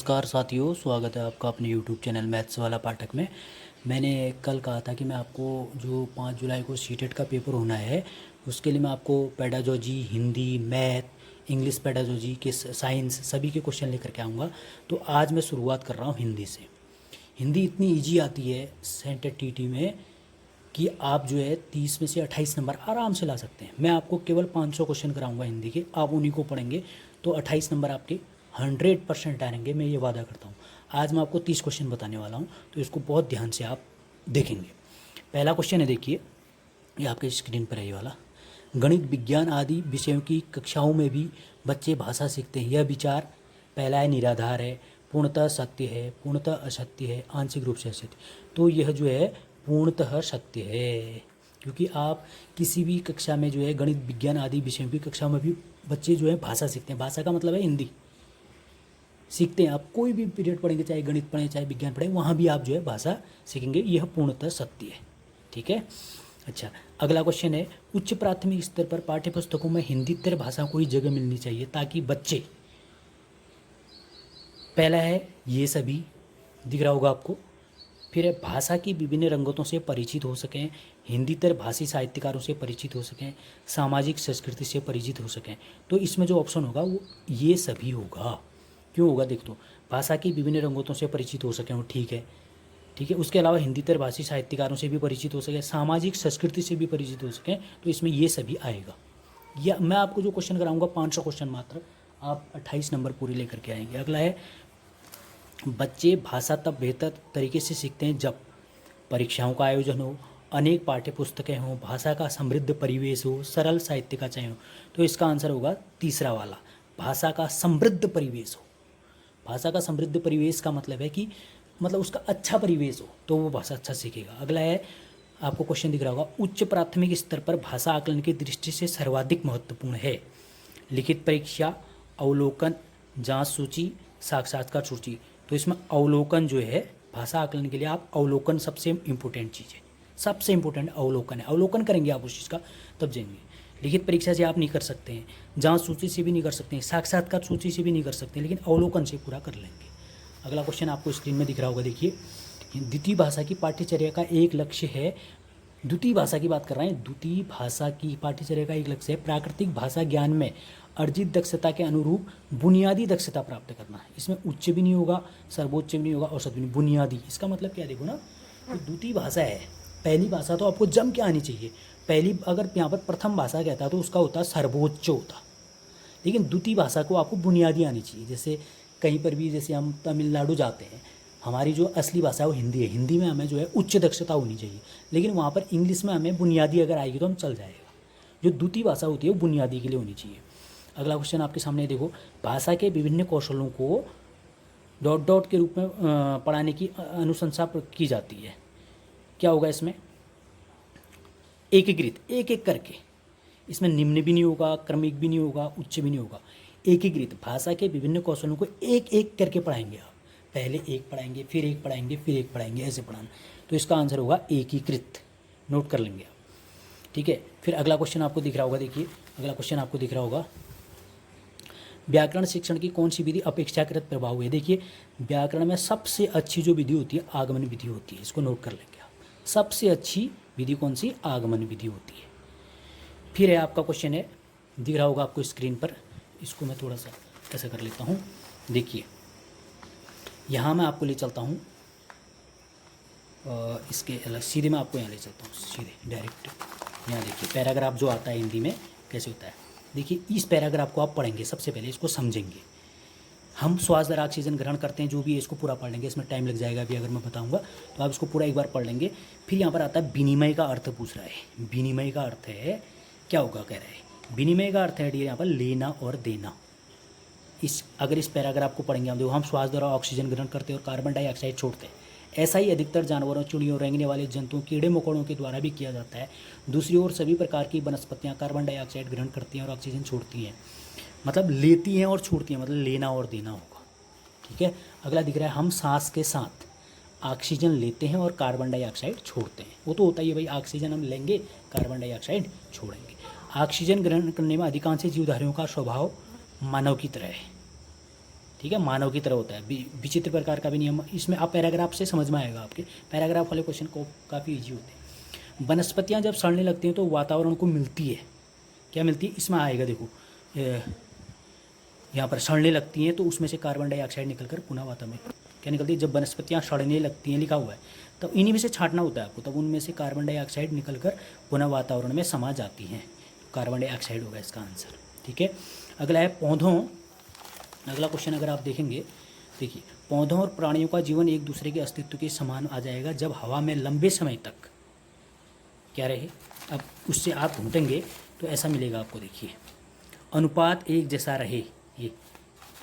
नमस्कार साथियों, स्वागत है आपका अपने YouTube चैनल मैथ्स वाला पाठक में। मैंने कल कहा था कि मैं आपको जो 5 जुलाई को सीटेट का पेपर होना है उसके लिए मैं आपको pedagogy, Hindi, math, English pedagogy के साइंस सभी के क्वेश्चन लेकर के आऊँगा। तो आज मैं शुरुआत कर रहा हूँ हिंदी से। हिंदी इतनी ईजी आती है सेंटेड टीटी में कि आप जो है 30 में से 28 नंबर आराम से ला सकते हैं। मैं आपको केवल 500 क्वेश्चन कराऊंगा हिंदी के, आप उन्हीं को पढ़ेंगे तो 28 नंबर आपके 100% आएंगे, मैं ये वादा करता हूँ। आज मैं आपको 30 क्वेश्चन बताने वाला हूँ, तो इसको बहुत ध्यान से आप देखेंगे। पहला क्वेश्चन है, देखिए ये आपके स्क्रीन पर है, ये वाला। गणित, विज्ञान आदि विषयों की कक्षाओं में भी बच्चे भाषा सीखते हैं। यह विचार पहला है निराधार है, पूर्णतः सत्य है, पूर्णतः असत्य है, आंशिक रूप से असत्य। तो यह जो है पूर्णतः सत्य है, क्योंकि आप किसी भी कक्षा में जो है गणित, विज्ञान आदि विषयों की कक्षा में भी बच्चे जो है भाषा सीखते हैं। भाषा का मतलब है हिंदी सीखते हैं। आप कोई भी पीरियड पढ़ेंगे, चाहे गणित पढ़ें चाहे विज्ञान पढ़ें, वहाँ भी आप जो है भाषा सीखेंगे। यह पूर्णतः सत्य है, ठीक है। अच्छा, अगला क्वेश्चन है, उच्च प्राथमिक स्तर पर पाठ्य पुस्तकों में हिंदीतर भाषा को ही जगह मिलनी चाहिए ताकि बच्चे, पहला है ये सभी दिख रहा होगा आपको, फिर है भाषा की विभिन्न रंगतों से परिचित हो सकें, हिंदीतर भाषी साहित्यकारों से परिचित हो सकें, सामाजिक संस्कृति से परिचित हो सकें। तो इसमें जो ऑप्शन होगा वो ये सभी होगा। क्यों होगा देख, तो भाषा की विभिन्न रंगतों से परिचित हो सकें वो ठीक है, ठीक है। उसके अलावा हिंदीतर भाषी साहित्यकारों से भी परिचित हो सकें, सामाजिक संस्कृति से भी परिचित हो सकें, तो इसमें ये सभी आएगा। या मैं आपको जो क्वेश्चन कराऊंगा 500 क्वेश्चन मात्र, आप 28 नंबर पूरे लेकर के आएंगे। अगला है, बच्चे भाषा तब बेहतर तरीके से सीखते हैं जब परीक्षाओं का आयोजन हो, अनेक पाठ्य पुस्तकें हों, भाषा का समृद्ध परिवेश हो, सरल साहित्य का चयन हो। तो इसका आंसर होगा तीसरा वाला, भाषा का समृद्ध परिवेश हो। भाषा का समृद्ध परिवेश का मतलब है कि मतलब उसका अच्छा परिवेश हो तो वो भाषा अच्छा सीखेगा। अगला है, आपको क्वेश्चन दिख रहा होगा, उच्च प्राथमिक स्तर पर भाषा आकलन की दृष्टि से सर्वाधिक महत्वपूर्ण है। लिखित परीक्षा, अवलोकन, जांच सूची, साक्षात्कार सूची। तो इसमें अवलोकन जो है भाषा आकलन के लिए, आप अवलोकन सबसे इम्पोर्टेंट चीज़ है, सबसे इम्पोर्टेंट अवलोकन है। अवलोकन करेंगे आप उस चीज़ का तब जाएंगे। लिखित परीक्षा से आप नहीं कर सकते हैं, जांच सूची से भी नहीं कर सकते हैं, साक्षात्कार सूची से भी नहीं कर सकते हैं, लेकिन अवलोकन से पूरा कर लेंगे। अगला क्वेश्चन आपको स्क्रीन में दिख रहा होगा, देखिए, द्वितीय भाषा की पाठ्यचर्या का एक लक्ष्य है, द्वितीय भाषा की बात कर रहे हैं, द्वितीय भाषा की पाठ्यचर्या का एक लक्ष्य है प्राकृतिक भाषा ज्ञान में अर्जित दक्षता के अनुरूप बुनियादी दक्षता प्राप्त करना। इसमें उच्च भी नहीं होगा, सर्वोच्च भी नहीं होगा, औसत भी नहीं, बुनियादी। इसका मतलब क्या, देखो ना, तो द्वितीय भाषा है, पहली भाषा तो आपको जम के आनी चाहिए। पहली, अगर यहाँ पर प्रथम भाषा कहता तो उसका होता सर्वोच्च होता, लेकिन द्वितीय भाषा को आपको बुनियादी आनी चाहिए। जैसे कहीं पर भी, जैसे हम तमिलनाडु जाते हैं, हमारी जो असली भाषा है वो हिंदी है, हिंदी में हमें जो है उच्च दक्षता होनी चाहिए, लेकिन वहाँ पर इंग्लिश में हमें बुनियादी अगर आएगी तो हम चल जाएगा। जो द्वितीय भाषा होती है वो बुनियादी के लिए होनी चाहिए। अगला क्वेश्चन आपके सामने देखो, भाषा के विभिन्न कौशलों को डॉट डॉट के रूप में पढ़ाने की अनुशंसा की जाती है। क्या होगा इसमें, एकीकृत, एक एक करके। इसमें निम्न भी नहीं होगा, क्रमिक भी नहीं होगा, उच्च भी नहीं होगा, एकीकृत। भाषा के विभिन्न कौशलों को एक एक करके पढ़ाएंगे आप, पहले एक पढ़ाएंगे, फिर एक पढ़ाएंगे, फिर एक पढ़ाएंगे, ऐसे पढ़ाना। तो इसका आंसर होगा एकीकृत, नोट कर लेंगे आप, ठीक है। फिर अगला क्वेश्चन आपको दिख रहा होगा, देखिए अगला क्वेश्चन आपको दिख रहा होगा, व्याकरण शिक्षण की कौन सी विधि अपेक्षाकृत प्रभाव है। देखिए, व्याकरण में सबसे अच्छी जो विधि होती है आगमन विधि होती है, इसको नोट कर लेंगे आप। सबसे अच्छी विधि कौन सी, आगमन विधि होती है। फिर है आपका क्वेश्चन है, दिख रहा होगा आपको स्क्रीन पर, इसको मैं थोड़ा सा ऐसा कर लेता हूँ। देखिए, यहाँ मैं आपको ले चलता हूँ, इसके अलग सीधे मैं आपको यहाँ ले चलता हूँ, सीधे डायरेक्ट। यहाँ देखिए पैराग्राफ जो आता है हिंदी में कैसे होता है। देखिए, इस पैराग्राफ को आप पढ़ेंगे, सबसे पहले इसको समझेंगे। हम श्वास द्वारा ऑक्सीजन ग्रहण करते हैं, जो भी है इसको पूरा पढ़ लेंगे, इसमें टाइम लग जाएगा अभी अगर मैं बताऊंगा, तो आप इसको पूरा एक बार पढ़ लेंगे। फिर यहाँ पर आता है विनिमय का अर्थ पूछ रहा है। विनिमय का अर्थ है, क्या होगा कह रहा है, विनिमय का अर्थ है यहाँ पर लेना और देना। अगर इस पैराग्राफ को पढ़ेंगे हम, देखो, हम श्वास द्वारा ऑक्सीजन ग्रहण करते हैं और कार्बन डाइऑक्साइड छोड़ते हैं। ऐसा ही अधिकतर जानवरों, चिड़ियों, रेंगने वाले जंतुओं, कीड़े मकोड़ों के द्वारा भी किया जाता है। दूसरी ओर सभी प्रकार की वनस्पतियाँ कार्बन डाइऑक्साइड ग्रहण करती हैं और ऑक्सीजन छोड़ती हैं, मतलब लेती हैं और छोड़ती हैं, मतलब लेना और देना होगा, ठीक है। अगला दिख रहा है, हम सांस के साथ ऑक्सीजन लेते हैं और कार्बन डाइऑक्साइड छोड़ते हैं। वो तो होता ही है भाई, ऑक्सीजन हम लेंगे, कार्बन डाइऑक्साइड छोड़ेंगे। ऑक्सीजन ग्रहण करने में अधिकांश जीवधारियों का स्वभाव मानव की तरह है, ठीक है, मानव की तरह होता है, विचित्र प्रकार का भी नियम। इसमें आप पैराग्राफ से समझ में आएगा, आपके पैराग्राफ वाले क्वेश्चन को काफ़ी ईजी होते हैं। वनस्पतियाँ जब सड़ने लगती हैं तो वातावरण को मिलती है, क्या मिलती है, इसमें आएगा देखो, यहाँ पर सड़ने लगती हैं तो उसमें से कार्बन डाइऑक्साइड निकलकर पुनः वातावरण में क्या निकलती है। जब वनस्पतियाँ सड़ने लगती हैं लिखा हुआ है, तब इन्हीं में से छांटना होता है आपको, तब उनमें से कार्बन डाइऑक्साइड निकलकर पुनः वातावरण में समा जाती हैं। कार्बन डाइऑक्साइड होगा इसका आंसर, ठीक है। अगला है पौधों, अगला क्वेश्चन अगर आप देखेंगे, देखिए, पौधों और प्राणियों का जीवन एक दूसरे के अस्तित्व के समान आ जाएगा जब हवा में लंबे समय तक क्या रहे। अब उससे आप ढूंढेंगे तो ऐसा मिलेगा आपको, देखिए, अनुपात एक जैसा रहे, ये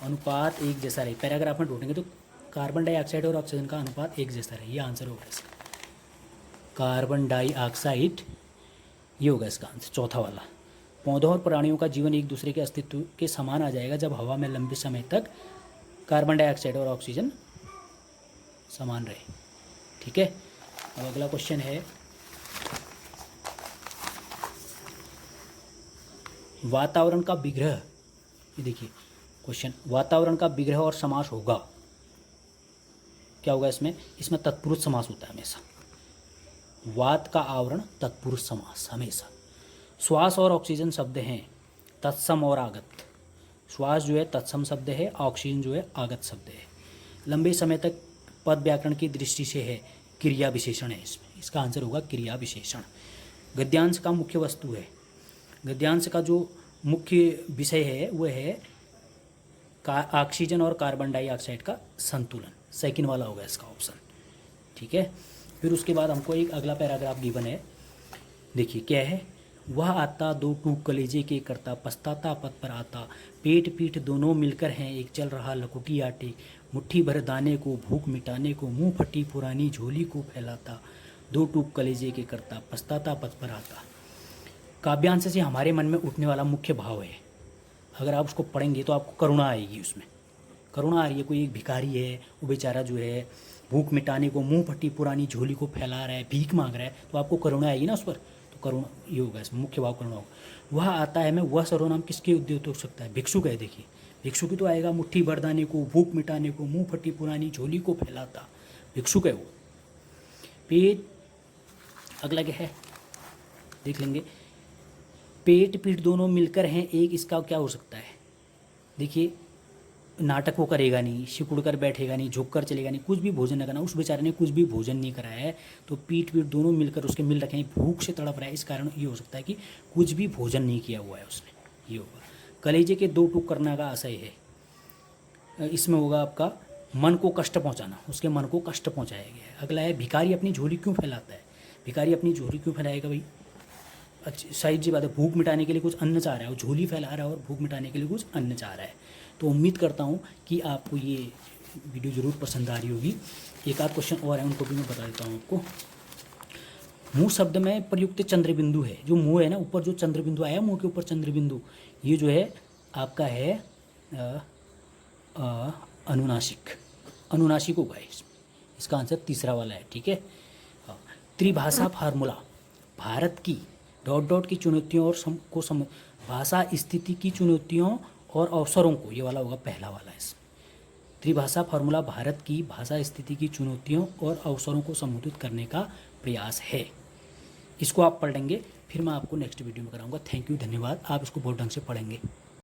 अनुपात एक जैसा रहे, पैराग्राफ में ढूंढेंगे तो कार्बन डाइऑक्साइड और ऑक्सीजन का अनुपात एक जैसा रहे, ये आंसर होगा इसका, कार्बन डाइऑक्साइड, ये होगा इसका आंसर चौथा वाला। पौधों और प्राणियों का जीवन एक दूसरे के अस्तित्व के समान आ जाएगा जब हवा में लंबे समय तक कार्बन डाइऑक्साइड और ऑक्सीजन समान रहे, ठीक है। अब अगला क्वेश्चन है, वातावरण का विग्रह, ये देखिए क्वेश्चन, वातावरण का विग्रह और समास होगा, क्या होगा इसमें, इसमें तत्पुरुष समास होता है हमेशा, वात का आवरण तत्पुरुष समास हमेशा। श्वास और ऑक्सीजन शब्द हैं तत्सम और आगत, श्वास जो है तत्सम शब्द है, ऑक्सीजन जो है आगत शब्द है। लंबे समय तक पद व्याकरण की दृष्टि से है, क्रिया विशेषण है इसमें, इसका आंसर होगा क्रिया विशेषण। गद्यांश का मुख्य वस्तु है, गद्यांश का जो मुख्य विषय है वह है ऑक्सीजन और कार्बन डाइऑक्साइड का संतुलन, सेकंड वाला होगा इसका ऑप्शन, ठीक है। फिर उसके बाद हमको एक अगला पैराग्राफ गिवन है, देखिए क्या है, वह आता दो टूक कलेजे के करता, पछताता पद पर आता, पेट पीठ दोनों मिलकर हैं एक, चल रहा लकुटी आटे, मुट्ठी भर दाने को भूख मिटाने को, मुंह फटी पुरानी झोली को फैलाता, दो टूक कलेजे के करता, पछताता पद पर आता। काव्यांश से हमारे मन में उठने वाला मुख्य भाव है, अगर आप उसको पढ़ेंगे तो आपको करुणा आएगी, उसमें करुणा आ रही है, कोई एक भिखारी है, वो बेचारा जो है भूख मिटाने को मुंह फटी पुरानी झोली को फैला रहा है, भीख मांग रहा है, तो आपको करुणा आएगी ना उस पर, तो करुणा ये होगा इसमें, मुख्य भाव करुणा होगा। वह आता है में वह सर्वनाम किसके उद्देश्य हो सकता है, भिक्षुक है, देखिए भिक्षुक तो आएगा, मुट्ठी भर दाने को भूख मिटाने को, मुँह फटी पुरानी झोली को फैलाता, भिक्षुक है वो। पेट, अगला क्या है देख लेंगे, पेट पीठ दोनों मिलकर हैं एक, इसका क्या हो सकता है, देखिए नाटक वो करेगा नहीं, सिकुड़ कर बैठेगा नहीं, झुक कर चलेगा नहीं, कुछ भी भोजन न करना, उस बेचारे ने कुछ भी भोजन नहीं कराया है, तो पीठ पीठ दोनों मिलकर उसके मिल रखे हैं, भूख से तड़प रहा है, इस कारण ये हो सकता है कि कुछ भी भोजन नहीं किया हुआ है उसने, ये होगा। कलेजे के दो टूक करना का आशय है, इसमें होगा आपका मन को कष्ट पहुँचाना, उसके मन को कष्ट पहुँचाया गया है। अगला है, भिखारी अपनी झोली क्यों फैलाता है, भिखारी अपनी झोली क्यों फैलाएगा भाई, अच्छी साइड जी बात है, भूख मिटाने के लिए कुछ अन्न चाह रहा है, वो झोली फैला रहा है और भूख मिटाने के लिए कुछ अन्न चाह रहा है। तो उम्मीद करता हूँ कि आपको ये वीडियो ज़रूर पसंद आ रही होगी। एक आध क्वेश्चन और है, उनको भी मैं बता देता हूँ आपको। मुँह शब्द में प्रयुक्त चंद्र बिंदु है, जो मुँह है ना, ऊपर जो चंद्र बिंदु आया मुँह के ऊपर चंद्र बिंदु, ये जो है आपका है अनुनासिक, अनुनासिक होगा इसका आंसर तीसरा वाला है, ठीक है। त्रिभाषा फार्मूला, भारत की डॉट डॉट की चुनौतियों और भाषा स्थिति की चुनौतियों और अवसरों को, ये वाला होगा पहला वाला है। त्रिभाषा फार्मूला भारत की भाषा स्थिति की चुनौतियों और अवसरों को संबोधित करने का प्रयास है। इसको आप पढ़ लेंगे, फिर मैं आपको नेक्स्ट वीडियो में कराऊंगा। थैंक यू, धन्यवाद। आप इसको बहुत ढंग से पढ़ेंगे।